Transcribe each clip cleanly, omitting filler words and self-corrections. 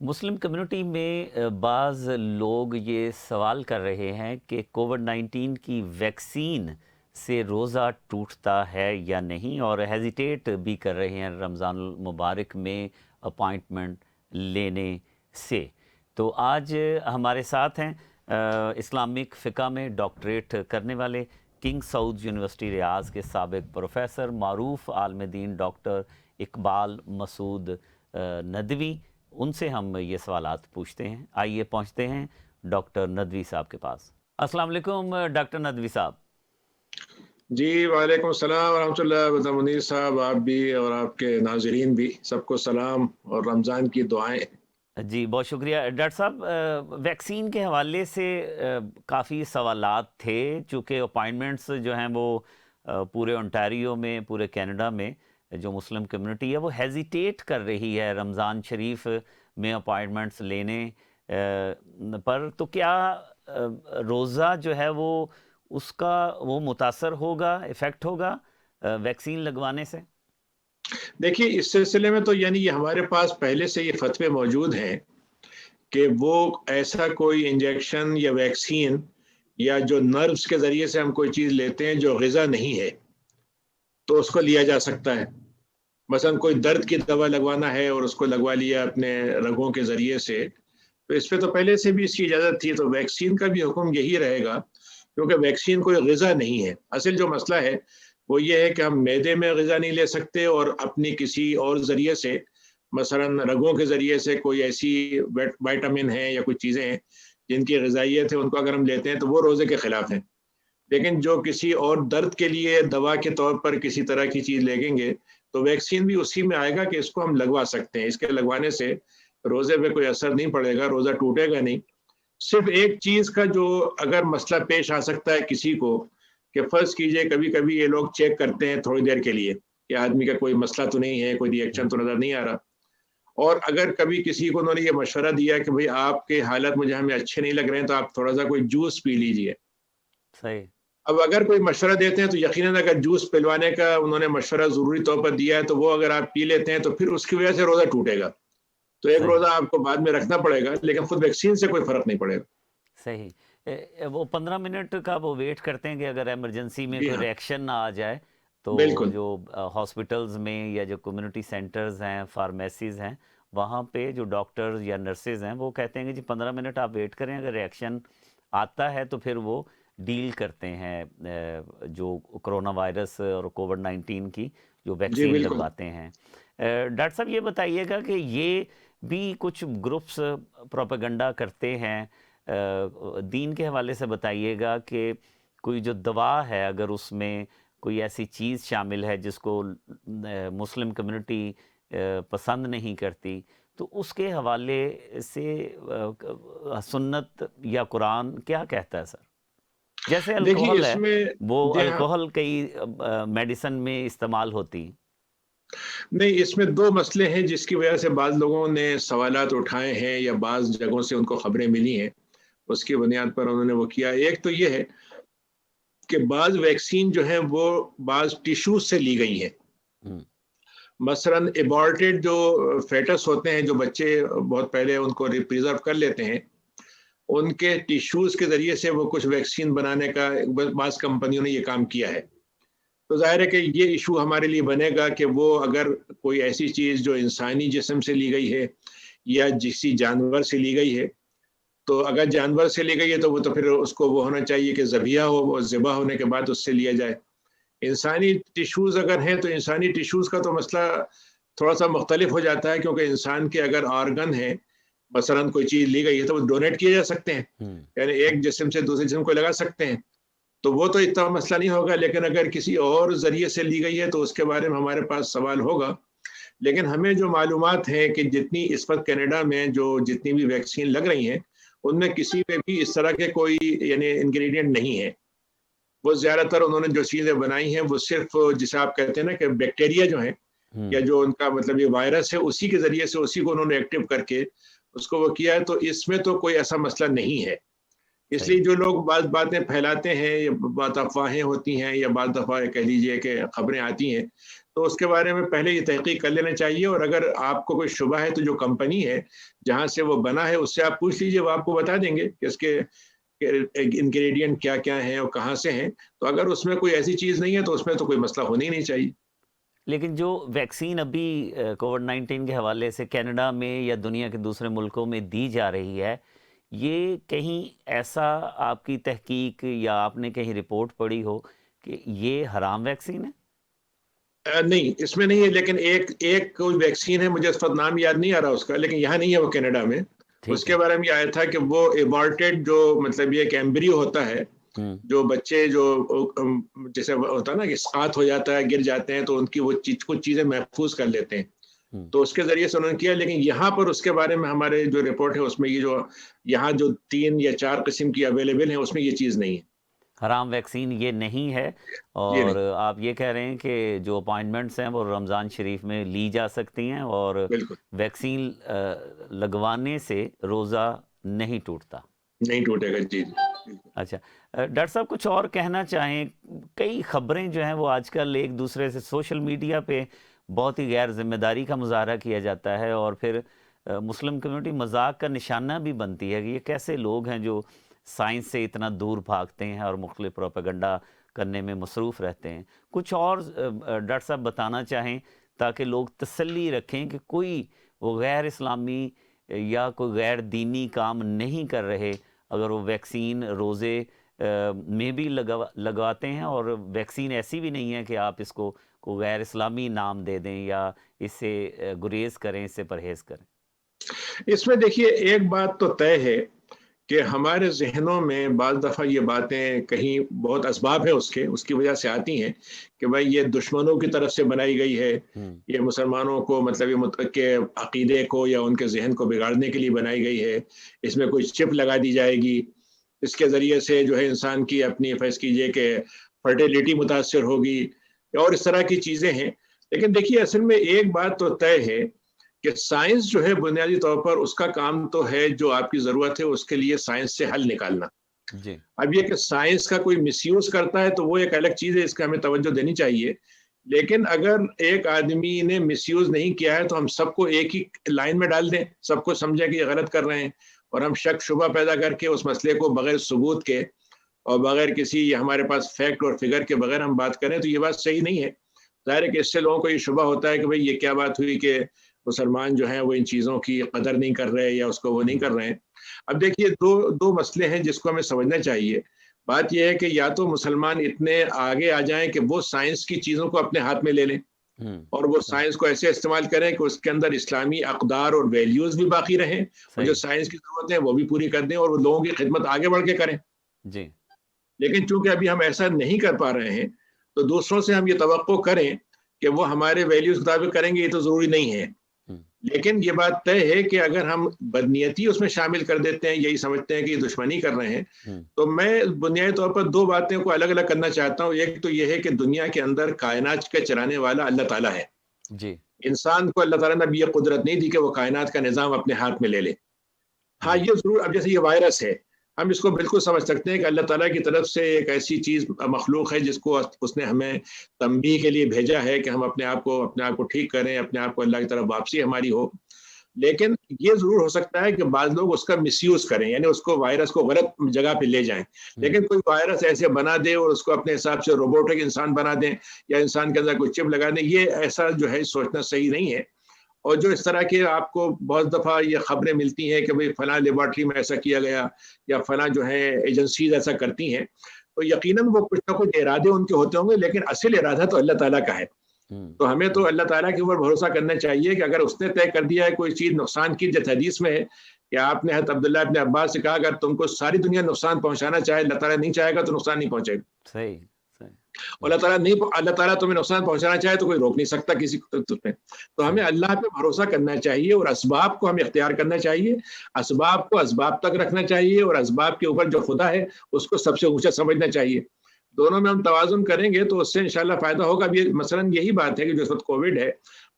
مسلم community میں بعض لوگ یہ سوال کر رہے ہیں کہ کووڈ-19 کی ویکسین سے روزہ ٹوٹتا ہے یا نہیں، اور ہیزیٹیٹ بھی کر رہے ہیں رمضان المبارک میں اپائنٹمنٹ لینے سے۔ تو آج ہمارے ساتھ ہیں اسلامک فقہ میں ڈاکٹریٹ کرنے والے کنگ سعود یونیورسٹی ریاض کے سابق پروفیسر معروف عالم دین ڈاکٹر اقبال مسعود ندوی۔ ان سے ہم یہ سوالات پوچھتے ہیں۔ آئیے پہنچتے ہیں ڈاکٹر ندوی صاحب کے پاس۔ السلام علیکم ڈاکٹر ندوی صاحب۔ جی وعلیکم السلام ورحمۃ اللہ منیر صاحب، آپ بھی اور آپ کے ناظرین بھی، سب کو سلام اور رمضان کی دعائیں۔ جی بہت شکریہ ڈاکٹر صاحب۔ ویکسین کے حوالے سے کافی سوالات تھے، چونکہ اپائنٹمنٹس جو ہیں وہ پورے انٹاریو میں، پورے کینیڈا میں جو مسلم کمیونٹی ہے وہ ہیزیٹیٹ کر رہی ہے رمضان شریف میں اپائنٹمنٹس لینے پر، تو کیا روزہ جو ہے وہ اس کا وہ متاثر ہوگا، افیکٹ ہوگا ویکسین لگوانے سے؟ دیکھیے اس سلسلے میں تو یہ ہمارے پاس پہلے سے یہ فتوے موجود ہیں کہ وہ ایسا کوئی انجیکشن یا ویکسین یا جو نروز کے ذریعے سے ہم کوئی چیز لیتے ہیں جو غذا نہیں ہے تو اس کو لیا جا سکتا ہے۔ مثلا کوئی درد کی دوا لگوانا ہے اور اس کو لگوا لیا اپنے رگوں کے ذریعے سے، تو اس پہ تو پہلے سے بھی اس کی اجازت تھی، تو ویکسین کا بھی حکم یہی رہے گا، کیونکہ ویکسین کوئی غذا نہیں ہے۔ اصل جو مسئلہ ہے وہ یہ ہے کہ ہم معدے میں غذا نہیں لے سکتے، اور اپنی کسی اور ذریعے سے مثلا رگوں کے ذریعے سے کوئی ایسی وائٹامن ہے یا کچھ چیزیں ہیں جن کی غذائیت ہے، ان کو اگر ہم لیتے ہیں تو وہ روزے کے خلاف ہیں۔ لیکن جو کسی اور درد کے لیے دوا کے طور پر کسی طرح کی چیز لگیں گے تو ویکسین بھی اسی میں آئے گا کہ اس کو ہم لگوا سکتے ہیں۔ اس کے لگوانے سے روزے پہ کوئی اثر نہیں پڑے گا، روزہ ٹوٹے گا نہیں۔ صرف ایک چیز کا جو اگر مسئلہ پیش آ سکتا ہے کسی کو، کہ فرض کیجئے کبھی کبھی یہ لوگ چیک کرتے ہیں تھوڑی دیر کے لیے کہ آدمی کا کوئی مسئلہ تو نہیں ہے، کوئی ری ایکشن تو نظر نہیں آ رہا، اور اگر کبھی کسی کو انہوں نے یہ مشورہ دیا کہ بھئی آپ کے حالت مجھے ہمیں اچھے نہیں لگ رہے ہیں تو آپ تھوڑا سا کوئی جوس پی لیجئے۔ صحیح۔ اب اگر کوئی مشورہ دیتے ہیں تو یقیناً اگر جوس پلوانے کا انہوں نے مشورہ ضروری طور پر دیا ہے تو وہ اگر آپ پی لیتے ہیں تو پھر اس کی وجہ سے روزہ ٹوٹے گا، تو ایک روزہ آپ کو بعد میں رکھنا پڑے گا، لیکن خود ویکسین سے کوئی فرق نہیں پڑے گا۔ صحیح۔ وہ 15 منٹ کا وہ ویٹ کرتے ہیں کہ اگر ایمرجنسی میں جی کوئی ہاں، ریئیکشن نہ آ جائے تو بالکل جو ہاسپٹلز میں یا جو کمیونٹی سینٹرز ہیں، فارمیسیز ہیں، وہاں پہ جو ڈاکٹرز یا نرسز ہیں وہ کہتے ہیں کہ جی 15 منٹ آپ ویٹ کریں، اگر ریئیکشن آتا ہے تو پھر وہ ڈیل کرتے ہیں جو کرونا وائرس اور کووڈ-19 کی جو جی ویکسین بالکل۔ لگواتے ہیں۔ ڈاکٹر صاحب یہ بتائیے گا کہ یہ بھی کچھ گروپس پروپیگنڈا کرتے ہیں، دین کے حوالے سے بتائیے گا کہ کوئی جو دوا ہے اگر اس میں کوئی ایسی چیز شامل ہے جس کو مسلم کمیونٹی پسند نہیں کرتی، تو اس کے حوالے سے سنت یا قرآن کیا کہتا ہے سر؟ جیسے دیکھیے الکوہل اس ہے، میں وہ جی ہاں، الکوہل کئی میڈیسن میں استعمال ہوتی۔ نہیں اس میں دو مسئلے ہیں جس کی وجہ سے بعض لوگوں نے سوالات اٹھائے ہیں یا بعض جگہوں سے ان کو خبریں ملی ہیں، اس کی بنیاد پر انہوں نے وہ کیا۔ ایک تو یہ ہے کہ بعض ویکسین جو ہیں وہ بعض ٹیشوز سے لی گئی ہیں، مثلا ایبارٹیڈ جو فیٹس ہوتے ہیں، جو بچے بہت پہلے ان کو پریزرو کر لیتے ہیں، ان کے ٹیشوز کے ذریعے سے وہ کچھ ویکسین بنانے کا بعض کمپنیوں نے یہ کام کیا ہے۔ تو ظاہر ہے کہ یہ ایشو ہمارے لیے بنے گا کہ وہ اگر کوئی ایسی چیز جو انسانی جسم سے لی گئی ہے یا کسی جانور سے لی گئی ہے، تو اگر جانور سے لی گئی ہے تو وہ تو پھر اس کو وہ ہونا چاہیے کہ ذبیحہ ہو، وہ ذبح ہونے کے بعد اس سے لیا جائے۔ انسانی ٹیشوز اگر ہیں تو انسانی ٹیشوز کا تو مسئلہ تھوڑا سا مختلف ہو جاتا ہے، کیونکہ انسان کے اگر آرگن ہیں، مثلا کوئی چیز لی گئی ہے تو وہ ڈونیٹ کیے جا سکتے ہیں، یعنی ایک جسم سے دوسرے جسم کو لگا سکتے ہیں، تو وہ تو اتنا مسئلہ نہیں ہوگا۔ لیکن اگر کسی اور ذریعے سے لی گئی ہے تو اس کے بارے میں ہمارے پاس سوال ہوگا۔ لیکن ہمیں جو معلومات ہیں کہ جتنی اس وقت کینیڈا میں جو جتنی بھی ویکسین لگ رہی ہیں ان میں کسی میں بھی اس طرح کے کوئی یعنی انگریڈینٹ نہیں ہے۔ وہ زیادہ تر انہوں نے جو چیزیں بنائی ہیں وہ صرف جسے آپ کہتے ہیں نا کہ بیکٹیریا جو ہیں یا جو ان کا مطلب یہ وائرس ہے، اسی کے ذریعے سے اسی کو انہوں نے ایکٹیو کر کے اس کو وہ کیا ہے، تو اس میں تو کوئی ایسا مسئلہ نہیں ہے۔ اس لیے جو لوگ بعض باتیں پھیلاتے ہیں یا بعض افواہیں ہوتی ہیں یا بعض دفعہ کہہ لیجیے کہ خبریں آتی ہیں، تو اس کے بارے میں پہلے یہ تحقیق کر لینا چاہیے، اور اگر آپ کو کوئی شبہ ہے تو جو کمپنی ہے جہاں سے وہ بنا ہے اس سے آپ پوچھ لیجیے، وہ آپ کو بتا دیں گے کہ اس کے انگریڈینٹ کیا کیا ہیں اور کہاں سے ہیں. تو اگر اس میں کوئی ایسی چیز نہیں ہے تو اس میں تو کوئی مسئلہ ہونا ہی نہیں چاہیے. لیکن جو ویکسین ابھی کووڈ-19 کے حوالے سے کینیڈا میں یا دنیا کے دوسرے ملکوں میں دی جا رہی ہے، یہ کہیں ایسا آپ کی تحقیق یا آپ نے کہیں رپورٹ پڑھی ہو کہ یہ حرام ویکسین ہے؟ نہیں، اس میں نہیں ہے، لیکن ایک کوئی ویکسین ہے، مجھے اس وقت نام یاد نہیں آ رہا اس کا، لیکن یہاں نہیں ہے وہ کینیڈا میں. اس ٹھیک ہے. کے بارے میں یہ آیا تھا کہ وہ ایبارٹیڈ، جو مطلب یہ ایک ایمبریو ہوتا ہے، جو بچے جو جیسے ہوتا ہے نا کہ اسقاط ہو جاتا ہے، گر جاتے ہیں، تو ان کی وہ کچھ چیزیں محفوظ کر لیتے ہیں، تو اس کے ذریعے سے انہوں نے کیا. لیکن یہاں پر اس کے بارے میں ہمارے جو رپورٹ ہے اس میں یہ جو یہاں جو 3 یا 4 قسم کی اویلیبل ہیں اس میں یہ چیز نہیں ہے. حرام ویکسین یہ نہیں ہے، یہ اور نہیں، آپ یہ کہہ رہے ہیں کہ جو اپائنٹمنٹس ہیں وہ رمضان شریف میں لی جا سکتی ہیں، اور بالکل ویکسین لگوانے سے روزہ نہیں ٹوٹتا. نہیں ٹوٹے گا. جی جی. اچھا ڈاکٹر صاحب، کچھ اور کہنا چاہیں؟ کئی خبریں جو ہیں وہ آج کل ایک دوسرے سے سوشل میڈیا پہ بہت ہی غیر ذمہ داری کا مظاہرہ کیا جاتا ہے، اور پھر مسلم کمیونٹی مذاق کا نشانہ بھی بنتی ہے کہ یہ کیسے لوگ ہیں جو سائنس سے اتنا دور بھاگتے ہیں اور مختلف پروپیگنڈا کرنے میں مصروف رہتے ہیں. کچھ اور ڈاکٹر صاحب بتانا چاہیں تاکہ لوگ تسلی رکھیں کہ کوئی وہ غیر اسلامی یا کوئی غیر دینی کام نہیں کر رہے اگر وہ ویکسین روزے میں بھی لگواتے ہیں، اور ویکسین ایسی بھی نہیں ہے کہ آپ اس کو غیر اسلامی نام دے دیں یا اس سے گریز کریں، اس سے پرہیز کریں. اس میں دیکھیے ایک بات تو طے ہے کہ ہمارے ذہنوں میں بعض دفعہ یہ باتیں کہیں بہت اسباب ہے اس کی وجہ سے آتی ہیں کہ بھائی یہ دشمنوں کی طرف سے بنائی گئی ہے، یہ مسلمانوں کو مطلب یہ کے عقیدے کو یا ان کے ذہن کو بگاڑنے کے لیے بنائی گئی ہے، اس میں کوئی چپ لگا دی جائے گی، اس کے ذریعے سے جو ہے انسان کی اپنی فرض کیجئے کہ فرٹیلیٹی متاثر ہوگی، اور اس طرح کی چیزیں ہیں. لیکن دیکھیے اصل میں ایک بات تو طے ہے کہ سائنس جو ہے بنیادی طور پر اس کا کام تو ہے جو آپ کی ضرورت ہے اس کے لیے سائنس سے حل نکالنا. جی. اب یہ کہ سائنس کا کوئی مس یوز کرتا ہے تو وہ ایک الگ چیز ہے، اس کا ہمیں توجہ دینی چاہیے. لیکن اگر ایک آدمی نے مس یوز نہیں کیا ہے تو ہم سب کو ایک ہی لائن میں ڈال دیں، سب کو سمجھیں کہ یہ غلط کر رہے ہیں، اور ہم شک شبہ پیدا کر کے اس مسئلے کو بغیر ثبوت کے اور بغیر کسی ہمارے پاس فیکٹ اور فگر کے بغیر ہم بات کریں تو یہ بات صحیح نہیں ہے. ظاہر ہے کہ اس سے لوگوں کو یہ شبہ ہوتا ہے کہ بھئی یہ کیا بات ہوئی کہ مسلمان جو ہیں وہ ان چیزوں کی قدر نہیں کر رہے یا اس کو وہ نہیں کر رہے ہیں. اب دیکھیے دو مسئلے ہیں جس کو ہمیں سمجھنا چاہیے. بات یہ ہے کہ یا تو مسلمان اتنے آگے آ جائیں کہ وہ سائنس کی چیزوں کو اپنے ہاتھ میں لے لیں اور وہ سائنس کو ایسے استعمال کریں کہ اس کے اندر اسلامی اقدار اور ویلیوز بھی باقی رہیں، اور جو سائنس کی ضرورت ہے وہ بھی پوری کر دیں اور وہ لوگوں کی خدمت آگے بڑھ کے کریں. جی. لیکن چونکہ ابھی ہم ایسا نہیں کر پا رہے ہیں تو دوسروں سے ہم یہ توقع کریں کہ وہ ہمارے ویلیوز مطابق کریں گے، یہ تو ضروری نہیں ہے. لیکن یہ بات طے ہے کہ اگر ہم بدنیتی اس میں شامل کر دیتے ہیں، یہی سمجھتے ہیں کہ یہ دشمنی کر رہے ہیں، تو میں بنیادی طور پر دو باتیں کو الگ الگ کرنا چاہتا ہوں. ایک تو یہ ہے کہ دنیا کے اندر کائنات کے چلانے والا اللہ تعالیٰ ہے. جی. انسان کو اللہ تعالیٰ نے اب یہ قدرت نہیں دی کہ وہ کائنات کا نظام اپنے ہاتھ میں لے لے. ہاں یہ ضرور، اب جیسے یہ وائرس ہے، ہم اس کو بالکل سمجھ سکتے ہیں کہ اللہ تعالیٰ کی طرف سے ایک ایسی چیز مخلوق ہے جس کو اس نے ہمیں تنبیہ کے لیے بھیجا ہے کہ ہم اپنے آپ کو ٹھیک کریں، اپنے آپ کو اللہ کی طرف واپسی ہماری ہو. لیکن یہ ضرور ہو سکتا ہے کہ بعض لوگ اس کا مس یوز کریں، یعنی اس کو وائرس کو غلط جگہ پہ لے جائیں. لیکن کوئی وائرس ایسے بنا دے اور اس کو اپنے حساب سے روبوٹک انسان بنا دیں یا انسان کے اندر کوئی چپ لگا دیں، یہ ایسا جو ہے سوچنا صحیح نہیں ہے. اور جو اس طرح کے آپ کو بہت دفعہ یہ خبریں ملتی ہیں کہ بھئی فلاں لیبارٹری میں ایسا کیا گیا یا فلاں جو ہے ایجنسیز ایسا کرتی ہیں، تو یقیناً وہ کچھ نہ کچھ ارادے ان کے ہوتے ہوں گے، لیکن اصل ارادہ تو اللہ تعالیٰ کا ہے. تو ہمیں تو اللہ تعالیٰ کے اوپر بھروسہ کرنا چاہیے کہ اگر اس نے طے کر دیا ہے کوئی چیز نقصان کی، جیسے حدیث میں ہے کہ آپ نے حضرت عبداللہ ابن عباس سے کہا اگر تم کو ساری دنیا نقصان پہنچانا چاہے، اللہ تعالیٰ نہیں چاہے گا تو نقصان نہیں پہنچے گا. صحیح. اور اللہ تعالیٰ تمہیں نقصان پہنچانا چاہے تو کوئی روک نہیں سکتا کسی کو. تو ہمیں اللہ پہ بھروسہ کرنا چاہیے اور اسباب کو ہمیں اختیار کرنا چاہیے، اسباب کو اسباب تک رکھنا چاہیے اور اسباب کے اوپر جو خدا ہے اس کو سب سے اونچا سمجھنا چاہیے. دونوں میں ہم توازن کریں گے تو اس سے انشاءاللہ فائدہ ہوگا. اب یہ مثلاً یہی بات ہے کہ جو اس وقت کووڈ ہے،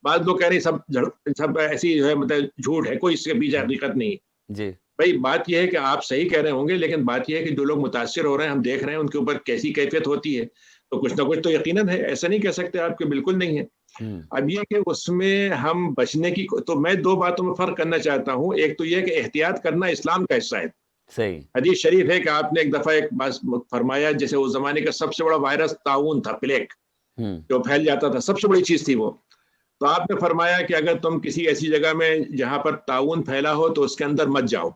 بعض لوگ کہہ رہے ہیں سب ایسی جو ہے مطلب جھوٹ ہے، کوئی اس کے پیچھے حقیقت نہیں. جی. بھائی بات یہ ہے کہ آپ صحیح کہہ رہے ہوں گے، لیکن بات یہ ہے کہ جو لوگ متاثر ہو رہے ہیں، ہم دیکھ رہے ہیں ان کے اوپر کیسی کیفیت ہوتی ہے، تو کچھ نہ کچھ تو یقیناً ہے، ایسا نہیں کہہ سکتے آپ کہ بالکل نہیں ہے۔ اب یہ کہ اس میں ہم بچنے کی، تو میں دو باتوں میں فرق کرنا چاہتا ہوں۔ ایک تو یہ کہ احتیاط کرنا اسلام کا حصہ ہے۔ صحیح۔ حدیث شریف ہے کہ آپ نے ایک دفعہ ایک بات فرمایا، جیسے اس زمانے کا سب سے بڑا وائرس طاعون تھا، پلیگ، جو پھیل جاتا تھا، سب سے بڑی چیز تھی وہ۔ تو آپ نے فرمایا کہ اگر تم کسی ایسی جگہ میں جہاں پر طاعون پھیلا ہو تو اس کے اندر مت جاؤ۔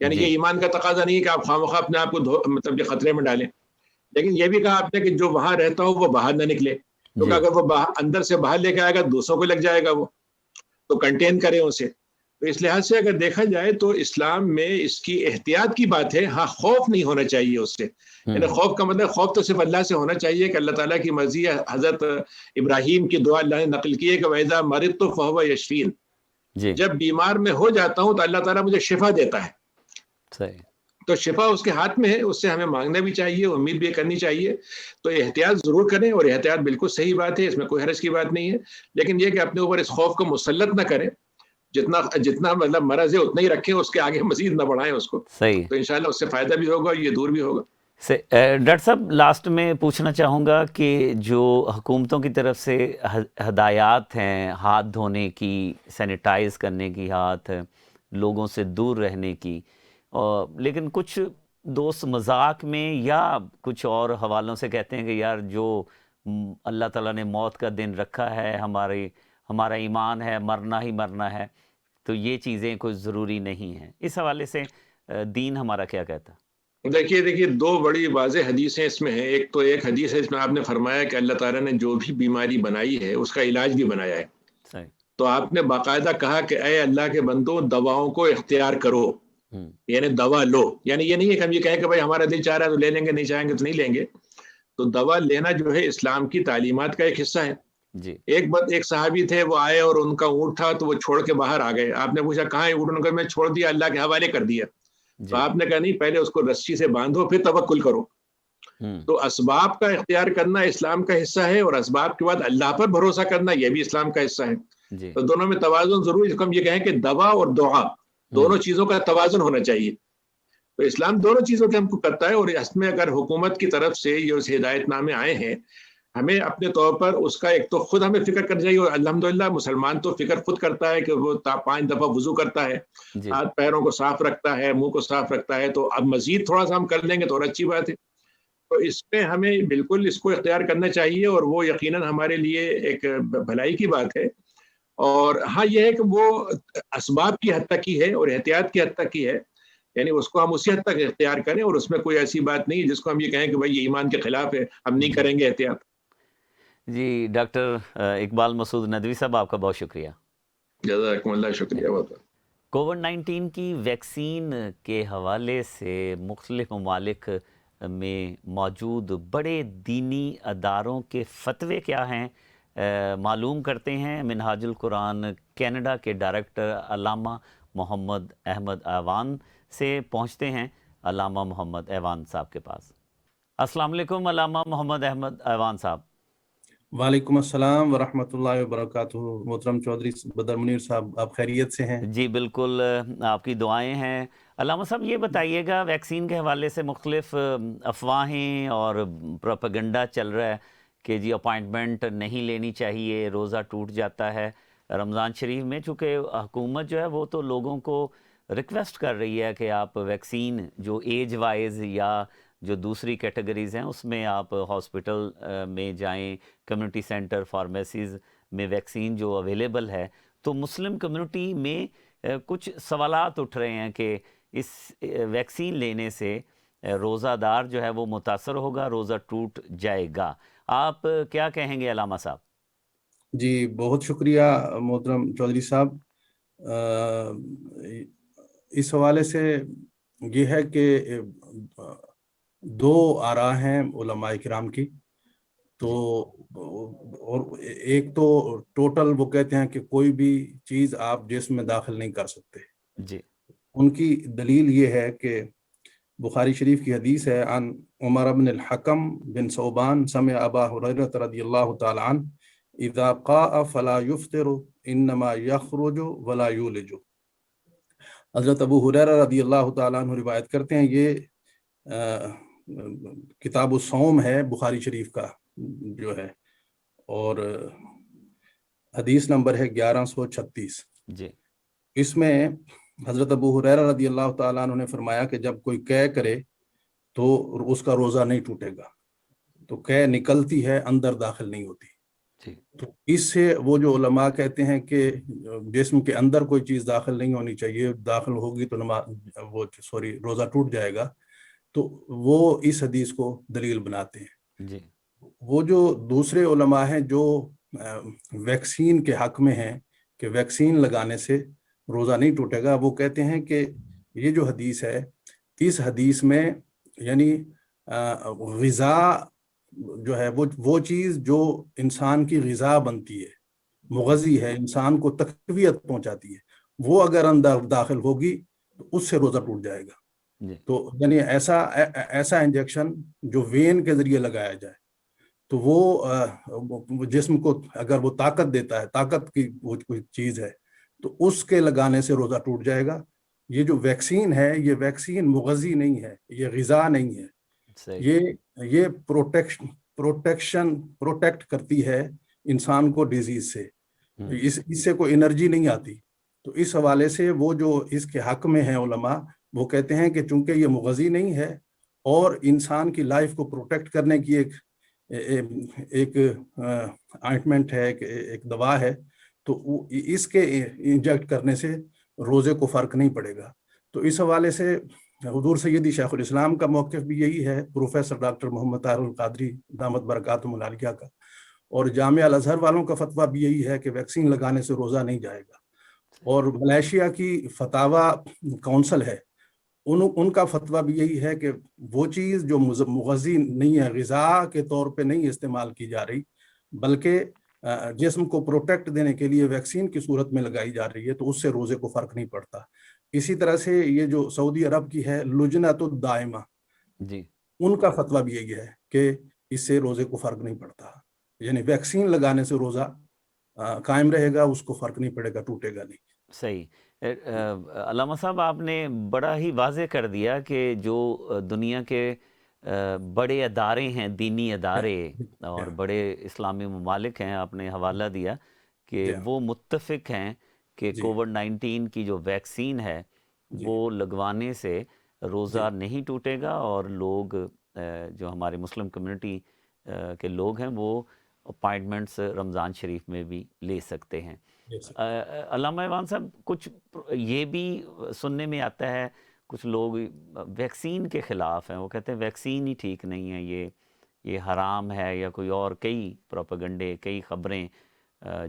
یعنی یہ ایمان کا تقاضا نہیں ہے کہ آپ خواہ اپنے آپ کو مطلب یہ خطرے میں ڈالیں، لیکن یہ بھی کہا آپ نے کہ جو وہاں رہتا ہو وہ باہر نہ نکلے، کیونکہ اگر وہ اندر سے باہر لے کے آئے گا دوسروں کو لگ جائے گا، وہ تو کنٹین کریں اسے۔ تو اس لحاظ سے اگر دیکھا جائے تو اسلام میں اس کی احتیاط کی بات ہے۔ ہاں، خوف نہیں ہونا چاہیے اس سے، یعنی خوف کا مطلب خوف تو صرف اللہ سے ہونا چاہیے کہ اللہ تعالیٰ کی مرضی ہے۔ حضرت ابراہیم کی دعا اللہ نے نقل کی ہے کہ وَإِذَا مَرِضْتُ فَهُوَ يَشْفِينِ، جب بیمار میں ہو جاتا ہوں تو اللہ تعالیٰ مجھے شفا دیتا ہے۔ صحیح۔ تو شفا اس کے ہاتھ میں ہے، اس سے ہمیں مانگنا بھی چاہیے، امید بھی کرنی چاہیے۔ تو احتیاط ضرور کریں، اور احتیاط بالکل صحیح بات ہے، اس میں کوئی حرج کی بات نہیں ہے، لیکن یہ کہ اپنے اوپر اس خوف کو مسلط نہ کریں۔ جتنا مطلب مرض ہے اتنا ہی رکھیں، اس کے آگے مزید نہ بڑھائیں اس کو۔ صحیح۔ تو انشاءاللہ اس سے فائدہ بھی ہوگا اور یہ دور بھی ہوگا۔ ڈاکٹر صاحب، لاسٹ میں پوچھنا چاہوں گا کہ جو حکومتوں کی طرف سے ہدایات ہیں ہاتھ دھونے کی، سینیٹائز کرنے کی، ہاتھ لوگوں سے دور رہنے کی، لیکن کچھ دوست مذاق میں یا کچھ اور حوالوں سے کہتے ہیں کہ یار جو اللہ تعالیٰ نے موت کا دن رکھا ہے، ہمارا ایمان ہے مرنا ہی مرنا ہے، تو یہ چیزیں کوئی ضروری نہیں ہیں۔ اس حوالے سے دین ہمارا کیا کہتا ہے؟ دیکھیے دو بڑی واضح حدیثیں اس میں ہیں۔ ایک تو ایک حدیث ہے، اس میں آپ نے فرمایا کہ اللہ تعالیٰ نے جو بھی بیماری بنائی ہے اس کا علاج بھی بنایا ہے۔ صحیح۔ تو آپ نے باقاعدہ کہا کہ اے اللہ کے بندوں، دواؤں کو اختیار کرو، یعنی دوا لو۔ یعنی یہ نہیں ہے کہ ہم یہ کہیں کہ بھائی ہمارا دل چاہ رہا ہے تو لے لیں گے، نہیں چاہیں گے تو نہیں لیں گے۔ تو دوا لینا جو ہے اسلام کی تعلیمات کا ایک حصہ ہے۔ جی۔ ایک صحابی تھے، وہ آئے اور ان کا اونٹ تھا تو وہ چھوڑ کے باہر آ گئے۔ آپ نے پوچھا کہاں ہے اونٹ؟ انہوں نے کہا میں چھوڑ دیا، اللہ کے حوالے کر دیا۔ تو آپ نے کہا نہیں، پہلے اس کو رسی سے باندھو پھر توکل کرو۔ تو اسباب کا اختیار کرنا اسلام کا حصہ ہے، اور اسباب کے بعد اللہ پر بھروسہ کرنا یہ بھی اسلام کا حصہ ہے۔ تو دونوں میں توازن ضروری ہے۔ ہم یہ کہیں کہ دوا اور دعا دونوں چیزوں کا توازن ہونا چاہیے۔ تو اسلام دونوں چیزوں کے ہم کو کرتا ہے، اور اس میں اگر حکومت کی طرف سے یہ ہدایت نامے آئے ہیں، ہمیں اپنے طور پر اس کا ایک تو خود ہمیں فکر کرنی چاہیے، اور الحمدللہ مسلمان تو فکر خود کرتا ہے کہ وہ 5 دفعہ وضو کرتا ہے، ہاتھ پیروں کو صاف رکھتا ہے، منہ کو صاف رکھتا ہے۔ تو اب مزید تھوڑا سا ہم کر لیں گے تو اور اچھی بات ہے۔ تو اس میں ہمیں بالکل اس کو اختیار کرنا چاہیے، اور وہ یقیناً ہمارے لیے ایک بھلائی کی بات ہے۔ اور ہاں یہ ہے کہ وہ اسباب کی حد تک کی ہے اور احتیاط کی حد تک کی ہے، یعنی اس کو ہم اسی حد تک اختیار کریں، اور اس میں کوئی ایسی بات نہیں ہے جس کو ہم یہ کہیں کہ بھائی یہ ایمان کے خلاف ہے، ہم نہیں کریں گے احتیاط۔ جی ڈاکٹر اقبال مسعود ندوی صاحب، آپ کا بہت شکریہ۔ جزاکم اللہ، شکریہ بہت۔ کووڈ-19 کی ویکسین کے حوالے سے مختلف ممالک میں موجود بڑے دینی اداروں کے فتوے کیا ہیں، معلوم کرتے ہیں۔ منہاج القرآن کینیڈا کے ڈائریکٹر علامہ محمد احمد ایوان سے پہنچتے ہیں۔ علامہ محمد ایوان صاحب کے پاس۔ السلام علیکم علامہ محمد احمد ایوان صاحب۔ وعلیکم السلام ورحمۃ اللہ وبرکاتہ۔ محترم چودھری بدر منیر صاحب، آپ خیریت سے ہیں؟ جی بالکل، آپ کی دعائیں ہیں۔ علامہ صاحب یہ بتائیے گا، ویکسین کے حوالے سے مختلف افواہیں اور پروپیگنڈا چل رہا ہے کہ جی اپائنٹمنٹ نہیں لینی چاہیے، روزہ ٹوٹ جاتا ہے رمضان شریف میں، چونکہ حکومت جو ہے وہ تو لوگوں کو ریکویسٹ کر رہی ہے کہ آپ ویکسین جو ایج وائز یا جو دوسری کیٹیگریز ہیں اس میں آپ ہاسپٹل میں جائیں، کمیونٹی سینٹر، فارمیسیز میں ویکسین جو اویلیبل ہے۔ تو مسلم کمیونٹی میں کچھ سوالات اٹھ رہے ہیں کہ اس ویکسین لینے سے روزہ دار جو ہے وہ متاثر ہوگا، روزہ ٹوٹ جائے گا۔ آپ کیا کہیں گے علامہ صاحب؟ جی بہت شکریہ محترم چودھری صاحب۔ اس حوالے سے یہ ہے کہ دو آراء ہیں علماء کرام کی۔ تو اور ایک تو ٹوٹل وہ کہتے ہیں کہ کوئی بھی چیز آپ جسم میں داخل نہیں کر سکتے۔ جی، ان کی دلیل یہ ہے کہ بخاری شریف کی حدیث ہے، عن عمر بن الحکم بن ثوبان سمع ابا ہریرہ رضی اللہ تعالی عنہ اذا قاء فلا يفطر انما يخرج ولا يولج۔ حضرت ابو ہریرہ رضی اللہ تعالیٰ عنہ روایت کرتے ہیں، یہ کتاب الصوم ہے بخاری شریف کا جو ہے، اور حدیث نمبر ہے 1136۔ جی اس میں حضرت ابو ہریرہ رضی اللہ تعالیٰ عنہ نے فرمایا کہ جب کوئی قے کرے تو اس کا روزہ نہیں ٹوٹے گا، تو قے نکلتی ہے، اندر داخل نہیں ہوتی۔ جی تو اس سے وہ جو علماء کہتے ہیں کہ جسم کے اندر کوئی چیز داخل نہیں ہونی چاہیے، داخل ہوگی تو روزہ ٹوٹ جائے گا، تو وہ اس حدیث کو دلیل بناتے ہیں۔ جی وہ جو دوسرے علماء ہیں جو ویکسین کے حق میں ہیں کہ ویکسین لگانے سے روزہ نہیں ٹوٹے گا، وہ کہتے ہیں کہ یہ جو حدیث ہے، اس حدیث میں یعنی غذا جو ہے وہ چیز جو انسان کی غذا بنتی ہے، مغذی ہے، انسان کو تقویت پہنچاتی ہے، وہ اگر اندر داخل ہوگی تو اس سے روزہ ٹوٹ جائے گا۔ جی تو یعنی ایسا انجیکشن جو وین کے ذریعے لگایا جائے تو وہ جسم کو اگر وہ طاقت دیتا ہے، طاقت کی وہ کوئی چیز ہے، تو اس کے لگانے سے روزہ ٹوٹ جائے گا۔ یہ جو ویکسین ہے، یہ ویکسین مغذی نہیں ہے، یہ غذا نہیں ہے، صحیح یہ پروٹیکٹ کرتی ہے انسان کو ڈیزیز سے، اس سے کوئی انرجی نہیں آتی۔ تو اس حوالے سے وہ جو اس کے حق میں ہیں علماء، وہ کہتے ہیں کہ چونکہ یہ مغذی نہیں ہے اور انسان کی لائف کو پروٹیکٹ کرنے کی ایک آئنٹمنٹ ہے، ایک دوا ہے، تو اس کے انجیکٹ کرنے سے روزے کو فرق نہیں پڑے گا۔ تو اس حوالے سے حضور سیدی شیخ الاسلام کا موقف بھی یہی ہے، پروفیسر ڈاکٹر محمد طاہر القادری دامت برکاتہم العالیہ کا، اور جامعہ الازہر والوں کا فتویٰ بھی یہی ہے کہ ویکسین لگانے سے روزہ نہیں جائے گا۔ اور ملائیشیا کی فتاوی کونسل ہے، ان کا فتویٰ بھی یہی ہے کہ وہ چیز جو مغذی نہیں ہے، غذا کے طور پہ نہیں استعمال کی جا رہی، بلکہ جسم کو پروٹیکٹ دینے کے لیے ویکسین کی صورت میں لگائی جا رہی ہے، تو اس سے روزے کو فرق نہیں پڑتا۔ اسی طرح سے یہ جو سعودی عرب کی ہے لجنۃ الدائمہ، جی ان کا فتویٰ بھی یہی ہے کہ اس سے روزے کو فرق نہیں پڑتا، یعنی ویکسین لگانے سے روزہ قائم رہے گا، اس کو فرق نہیں پڑے گا، ٹوٹے گا نہیں۔ صحیح۔ علامہ صاحب، آپ نے بڑا ہی واضح کر دیا کہ جو دنیا کے بڑے ادارے ہیں، دینی ادارے اور بڑے اسلامی ممالک ہیں، آپ نے حوالہ دیا کہ وہ متفق ہیں کہ کووڈ-19 کی جو ویکسین ہے وہ لگوانے سے روزہ نہیں ٹوٹے گا، اور لوگ جو ہمارے مسلم کمیونٹی کے لوگ ہیں وہ اپائنٹمنٹس رمضان شریف میں بھی لے سکتے ہیں۔ علامہ ایوان صاحب، کچھ یہ بھی سننے میں آتا ہے، کچھ لوگ ویکسین کے خلاف ہیں، وہ کہتے ہیں ویکسین ہی ٹھیک نہیں ہے، یہ حرام ہے، یا کوئی اور کئی پروپیگنڈے، کئی خبریں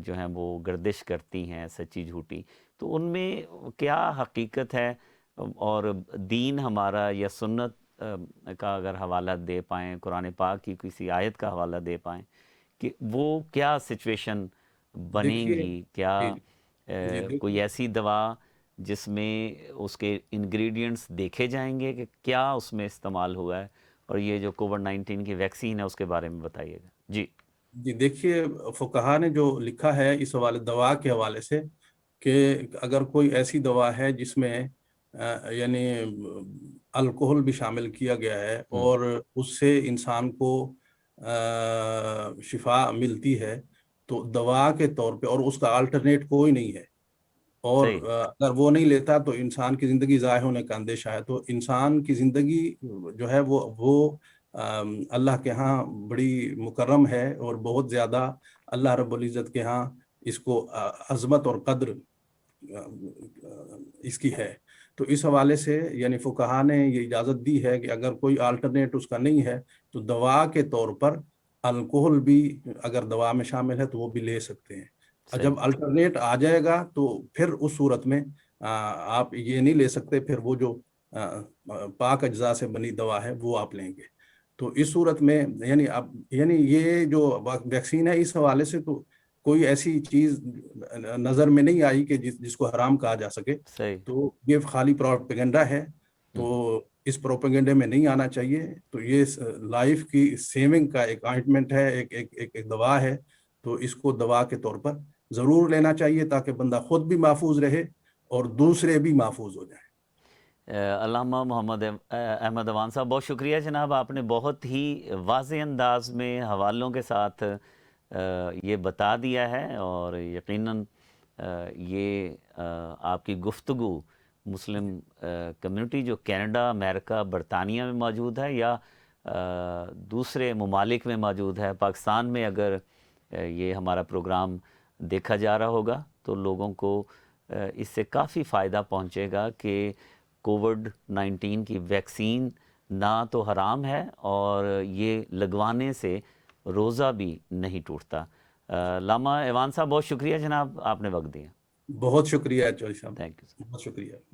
جو ہیں وہ گردش کرتی ہیں، سچی جھوٹی۔ تو ان میں کیا حقیقت ہے، اور دین ہمارا یا سنت کا اگر حوالہ دے پائیں، قرآن پاک کی کسی آیت کا حوالہ دے پائیں کہ وہ کیا سچویشن بنیں گی؟ کیا کوئی ایسی دوا جس میں اس کے انگریڈینٹس دیکھے جائیں گے کہ کیا اس میں استعمال ہوا ہے؟ اور یہ جو کووڈ-19 کی ویکسین ہے اس کے بارے میں بتائیے گا۔ جی دیکھیے، فقہا نے جو لکھا ہے اس حوالے دوا کے حوالے سے، کہ اگر کوئی ایسی دوا ہے جس میں یعنی الکحل بھی شامل کیا گیا ہے اور اس سے انسان کو شفا ملتی ہے، تو دوا کے طور پہ، اور اس کا آلٹرنیٹ کوئی نہیں ہے، اور اگر وہ نہیں لیتا تو انسان کی زندگی ضائع ہونے کا اندیشہ ہے، تو انسان کی زندگی جو ہے وہ اللہ کے ہاں بڑی مکرم ہے، اور بہت زیادہ اللہ رب العزت کے ہاں اس کو عظمت اور قدر اس کی ہے۔ تو اس حوالے سے یعنی فقہا نے یہ اجازت دی ہے کہ اگر کوئی آلٹرنیٹ اس کا نہیں ہے تو دوا کے طور پر الکحل بھی اگر دوا میں شامل ہے تو وہ بھی لے سکتے ہیں۔ جب الٹرنیٹ آ جائے گا تو پھر اس صورت میں آپ یہ نہیں لے سکتے، پھر وہ جو پاک اجزاء سے بنی دوا ہے وہ آپ لیں گے۔ تو اس صورت میں یعنی یہ جو ویکسین ہے، اس حوالے سے تو کوئی ایسی چیز نظر میں نہیں آئی کہ جس کو حرام کہا جا سکے۔ تو یہ خالی پروپیگنڈا ہے، تو اس پروپیگنڈے میں نہیں آنا چاہیے۔ تو یہ لائف کی سیونگ کا ایک آئنٹمنٹ ہے، ایک دوا ہے، تو اس کو دوا کے طور پر ضرور لینا چاہیے تاکہ بندہ خود بھی محفوظ رہے اور دوسرے بھی محفوظ ہو جائیں۔ علامہ محمد احمد اوان صاحب، بہت شکریہ جناب، آپ نے بہت ہی واضح انداز میں حوالوں کے ساتھ یہ بتا دیا ہے، اور یقیناً یہ آپ کی گفتگو مسلم کمیونٹی جو کینیڈا، امریکہ، برطانیہ میں موجود ہے یا دوسرے ممالک میں موجود ہے، پاکستان میں اگر یہ ہمارا پروگرام دیکھا جا رہا ہوگا تو لوگوں کو اس سے کافی فائدہ پہنچے گا کہ کووڈ-19 کی ویکسین نہ تو حرام ہے اور یہ لگوانے سے روزہ بھی نہیں ٹوٹتا۔ علامہ ایوان صاحب، بہت شکریہ جناب، آپ نے وقت دیا۔ بہت شکریہ چوہدری صاحب، تھینک یو۔ بہت شکریہ۔